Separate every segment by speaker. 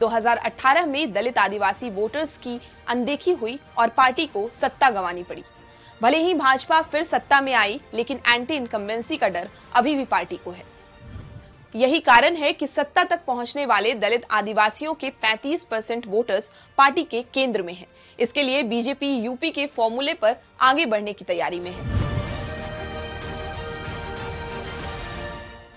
Speaker 1: 2018 में दलित आदिवासी वोटर्स की अनदेखी हुई और पार्टी को सत्ता गंवानी पड़ी। भले ही भाजपा फिर सत्ता में आई, लेकिन एंटी इनकम्बेंसी का डर अभी भी पार्टी को है। यही कारण है कि सत्ता तक पहुंचने वाले दलित आदिवासियों के 35% वोटर्स पार्टी के केंद्र में हैं। इसके लिए बीजेपी यूपी के फॉर्मूले पर आगे बढ़ने की तैयारी में है।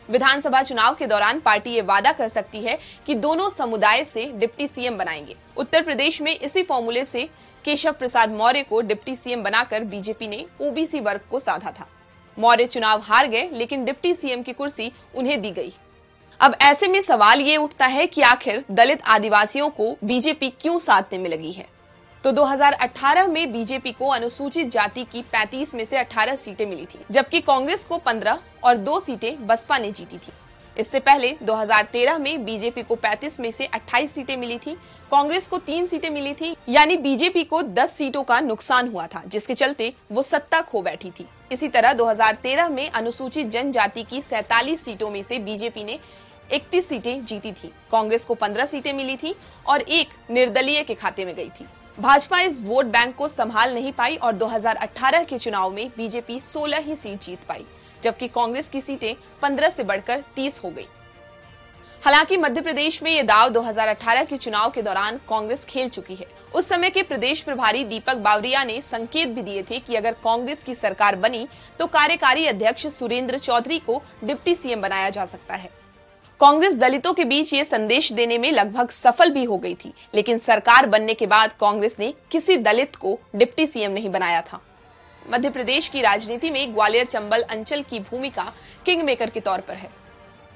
Speaker 1: विधानसभा चुनाव के दौरान पार्टी ये वादा कर सकती है कि दोनों समुदाय से डिप्टी सीएम बनाएंगे। उत्तर प्रदेश में इसी फॉर्मूले से केशव प्रसाद मौर्य को डिप्टी सीएम बनाकर बीजेपी ने ओबीसी वर्ग को साधा था। मौर्य चुनाव हार गए, लेकिन डिप्टी सीएम की कुर्सी उन्हें दी गई। अब ऐसे में सवाल ये उठता है कि आखिर दलित आदिवासियों को बीजेपी क्यों साधने में लगी है। तो 2018 में बीजेपी को अनुसूचित जाति की 35 में से 18 सीटें मिली थी, जबकि कांग्रेस को 15 और 2 सीटें बसपा ने जीती थी। इससे पहले 2013 में बीजेपी को 35 में से 28 सीटें मिली थी, कांग्रेस को 3 सीटें मिली थी, यानी बीजेपी को 10 सीटों का नुकसान हुआ था, जिसके चलते वो सत्ता खो बैठी थी। इसी तरह 2013 में अनुसूचित जनजाति की 47 सीटों में से बीजेपी ने 31 सीटें जीती थी, कांग्रेस को 15 सीटें मिली थी और एक निर्दलीय के खाते में गई थी। भाजपा इस वोट बैंक को संभाल नहीं पाई और 2018 के चुनाव में बीजेपी 16 ही सीट जीत पाई, जबकि कांग्रेस की सीटें 15 से बढ़कर 30 हो गई। हालांकि मध्य प्रदेश में ये दाव 2018 के चुनाव के दौरान कांग्रेस खेल चुकी है। उस समय के प्रदेश प्रभारी दीपक बावरिया ने संकेत भी दिए थे कि अगर कांग्रेस की सरकार बनी तो कार्यकारी अध्यक्ष सुरेंद्र चौधरी को डिप्टी सीएम बनाया जा सकता है। कांग्रेस दलितों के बीच ये संदेश देने में लगभग सफल भी हो गई थी, लेकिन सरकार बनने के बाद कांग्रेस ने किसी दलित को डिप्टी सीएम नहीं बनाया था। मध्य प्रदेश की राजनीति में ग्वालियर चंबल अंचल की भूमिका किंग मेकर के तौर पर है।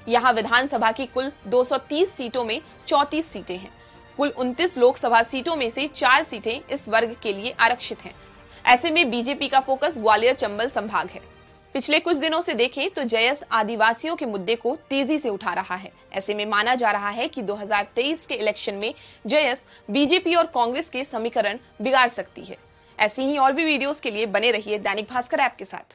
Speaker 1: यहाँ विधानसभा की कुल 230 सीटों में 34 सीटें हैं। कुल 29 लोकसभा सीटों में से 4 सीटें इस वर्ग के लिए आरक्षित हैं। ऐसे में बीजेपी का फोकस ग्वालियर चंबल संभाग है। पिछले कुछ दिनों से देखें तो जयस आदिवासियों के मुद्दे को तेजी से उठा रहा है। ऐसे में माना जा रहा है कि 2023 के इलेक्शन में जयस बीजेपी और कांग्रेस के समीकरण बिगाड़ सकती है। ऐसी ही और भी वीडियोस के लिए बने रहिए दैनिक भास्कर ऐप के साथ।